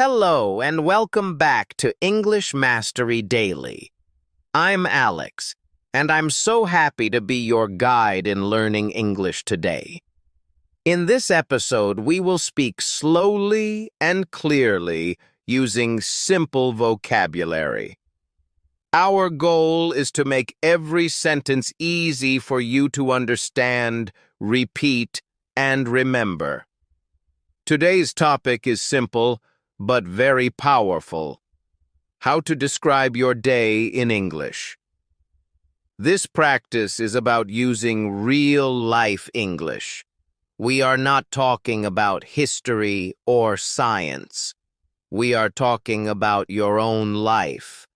Hello and welcome back to English Mastery Daily. I'm Alex, and I'm so happy to be your guide in learning English today. In this episode, we will speak slowly and clearly using simple vocabulary. Our goal is to make every sentence easy for you to understand, repeat, and remember. Today's topic is simple, but very powerful. How to describe your day in English. This practice is about using real-life English. We are not talking about history or science. We are talking about your own life,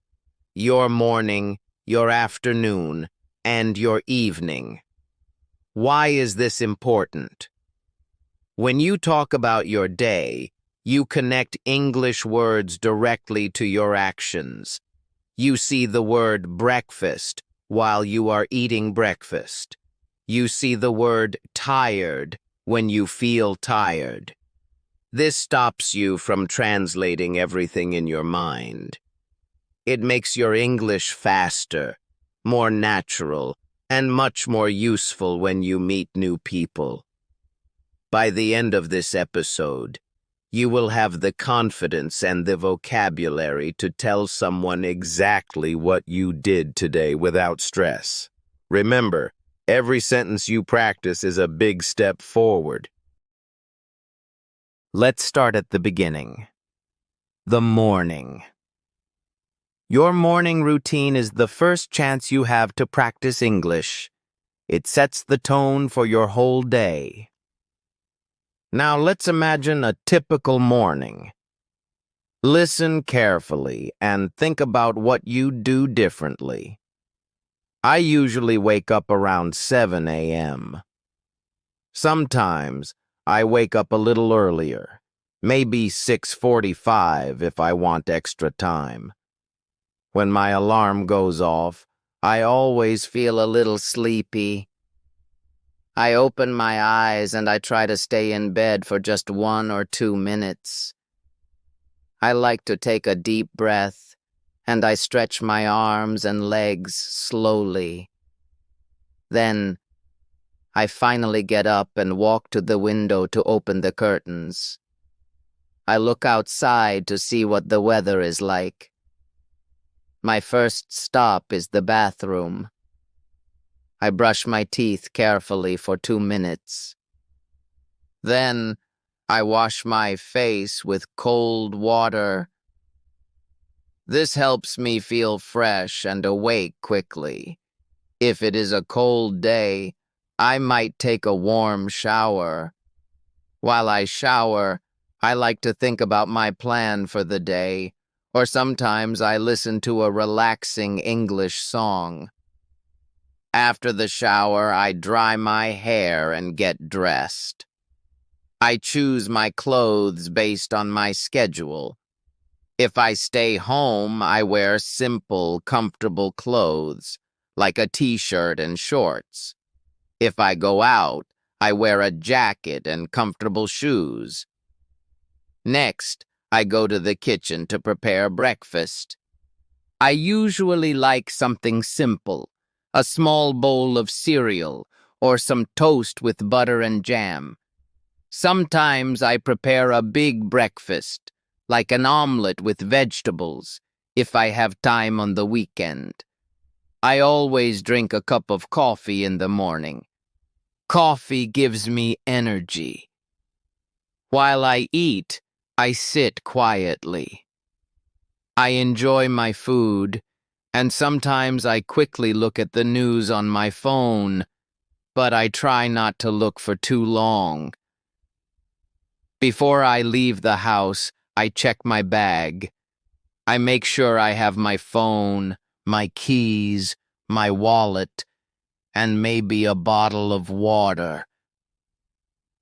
your morning, your afternoon, and your evening. Why is this important? When you talk about your day, you connect English words directly to your actions. You see the word breakfast while you are eating breakfast. You see the word tired when you feel tired. This stops you from translating everything in your mind. It makes your English faster, more natural, and much more useful when you meet new people. By the end of this episode, you will have the confidence and the vocabulary to tell someone exactly what you did today without stress. Remember, every sentence you practice is a big step forward. Let's start at the beginning. The morning. Your morning routine is the first chance you have to practice English. It sets the tone for your whole day. Now let's imagine a typical morning. Listen carefully and think about what you do differently. I usually wake up around 7 a.m. Sometimes I wake up a little earlier, maybe 6:45 if I want extra time. When my alarm goes off, I always feel a little sleepy. I open my eyes and I try to stay in bed for just 1 or 2 minutes. I like to take a deep breath and I stretch my arms and legs slowly. Then I finally get up and walk to the window to open the curtains. I look outside to see what the weather is like. My first stop is the bathroom. I brush my teeth carefully for 2 minutes. Then, I wash my face with cold water. This helps me feel fresh and awake quickly. If it is a cold day, I might take a warm shower. While I shower, I like to think about my plan for the day, or sometimes I listen to a relaxing English song. After the shower, I dry my hair and get dressed. I choose my clothes based on my schedule. If I stay home, I wear simple, comfortable clothes, like a t-shirt and shorts. If I go out, I wear a jacket and comfortable shoes. Next, I go to the kitchen to prepare breakfast. I usually like something simple. A small bowl of cereal, or some toast with butter and jam. Sometimes I prepare a big breakfast, like an omelet with vegetables, if I have time on the weekend. I always drink a cup of coffee in the morning. Coffee gives me energy. While I eat, I sit quietly. I enjoy my food, and sometimes I quickly look at the news on my phone, but I try not to look for too long. Before I leave the house, I check my bag. I make sure I have my phone, my keys, my wallet, and maybe a bottle of water.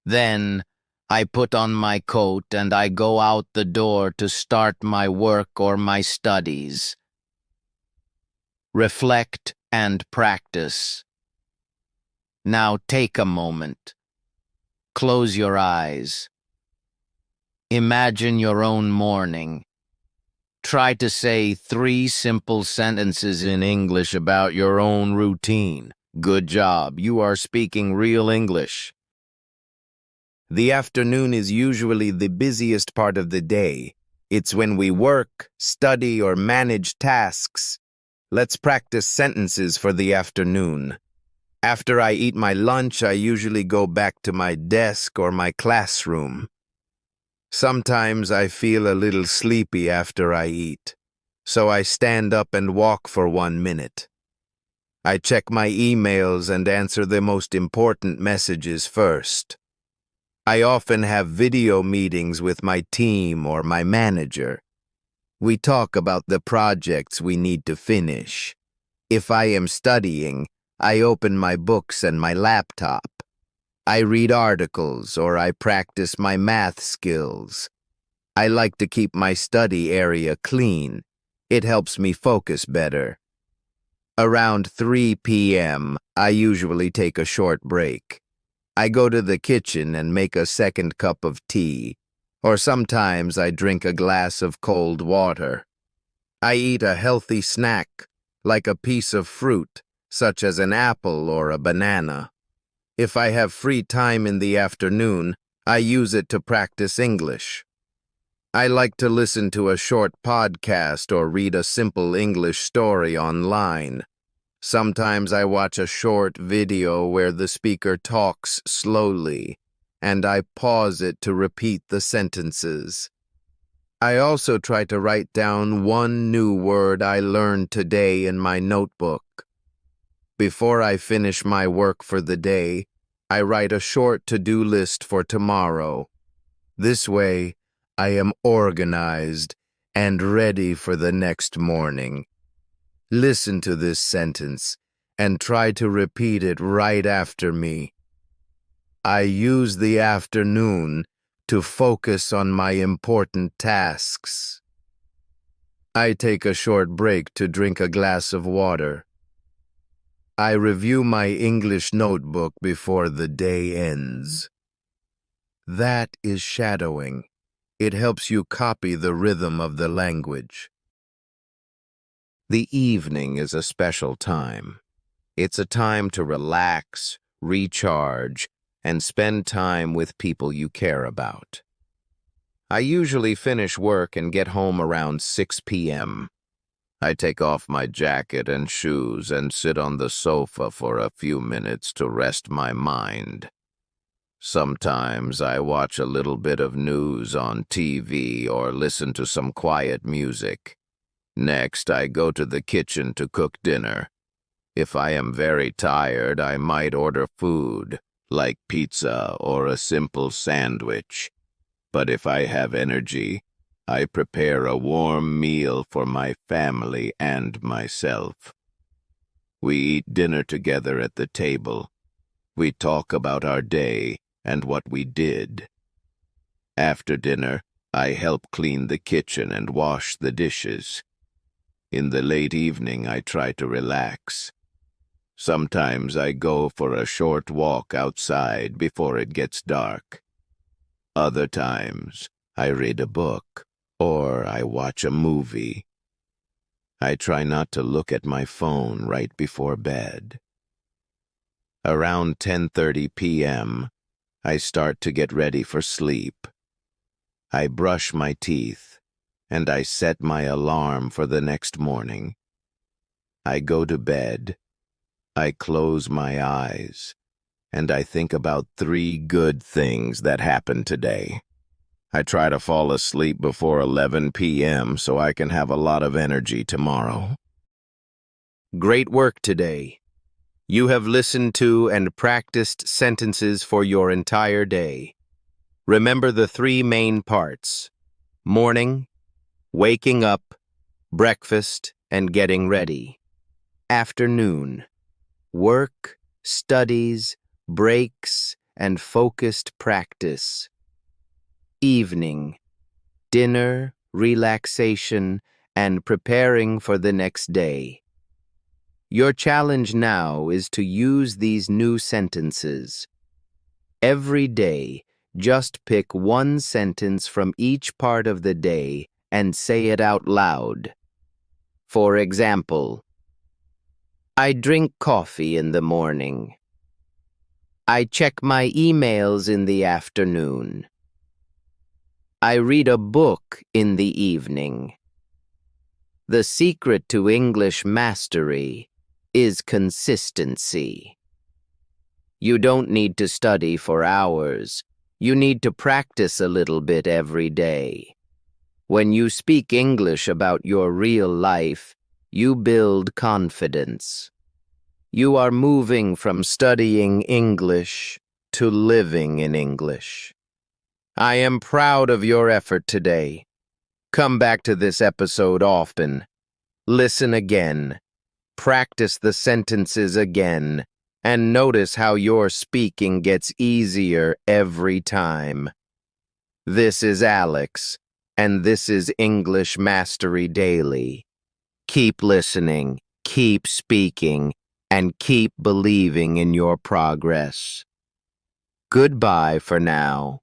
Then, I put on my coat and I go out the door to start my work or my studies. Reflect and practice. Now take a moment. Close your eyes. Imagine your own morning. Try to say 3 simple sentences in English about your own routine. Good job, you are speaking real English. The afternoon is usually the busiest part of the day. It's when we work, study, or manage tasks. Let's practice sentences for the afternoon. After I eat my lunch, I usually go back to my desk or my classroom. Sometimes I feel a little sleepy after I eat, so I stand up and walk for 1 minute. I check my emails and answer the most important messages first. I often have video meetings with my team or my manager. We talk about the projects we need to finish. If I am studying, I open my books and my laptop. I read articles or I practice my math skills. I like to keep my study area clean. It helps me focus better. Around 3 p.m., I usually take a short break. I go to the kitchen and make a second cup of tea, or sometimes I drink a glass of cold water. I eat a healthy snack, like a piece of fruit, such as an apple or a banana. If I have free time in the afternoon, I use it to practice English. I like to listen to a short podcast or read a simple English story online. Sometimes I watch a short video where the speaker talks slowly, and I pause it to repeat the sentences. I also try to write down one new word I learned today in my notebook. Before I finish my work for the day, I write a short to-do list for tomorrow. This way, I am organized and ready for the next morning. Listen to this sentence and try to repeat it right after me. I use the afternoon to focus on my important tasks. I take a short break to drink a glass of water. I review my English notebook before the day ends. That is shadowing. It helps you copy the rhythm of the language. The evening is a special time. It's a time to relax, recharge, and spend time with people you care about. I usually finish work and get home around 6 p.m. I take off my jacket and shoes and sit on the sofa for a few minutes to rest my mind. Sometimes I watch a little bit of news on TV or listen to some quiet music. Next, I go to the kitchen to cook dinner. If I am very tired, I might order food, like pizza or a simple sandwich. But if I have energy, I prepare a warm meal for my family and myself. We eat dinner together at the table. We talk about our day and what we did. After dinner, I help clean the kitchen and wash the dishes. In the late evening, I try to relax. Sometimes I go for a short walk outside before it gets dark. Other times, I read a book or I watch a movie. I try not to look at my phone right before bed. Around 10:30 p.m., I start to get ready for sleep. I brush my teeth, and I set my alarm for the next morning. I go to bed. I close my eyes, and I think about 3 good things that happened today. I try to fall asleep before 11 p.m. so I can have a lot of energy tomorrow. Great work today. You have listened to and practiced sentences for your entire day. Remember the 3 main parts: morning, waking up, breakfast, and getting ready. Afternoon, work, studies, breaks, and focused practice. Evening, dinner, relaxation, and preparing for the next day. Your challenge now is to use these new sentences. Every day, Just pick one sentence from each part of the day and say it out loud. For example, I drink coffee in the morning. I check my emails in the afternoon. I read a book in the evening. The secret to English mastery is consistency. You don't need to study for hours. You need to practice a little bit every day. When you speak English about your real life, you build confidence. You are moving from studying English to living in English. I am proud of your effort today. Come back to this episode often. Listen again. Practice the sentences again. And notice how your speaking gets easier every time. This is Alex, and this is English Mastery Daily. Keep listening, keep speaking, and keep believing in your progress. Goodbye for now.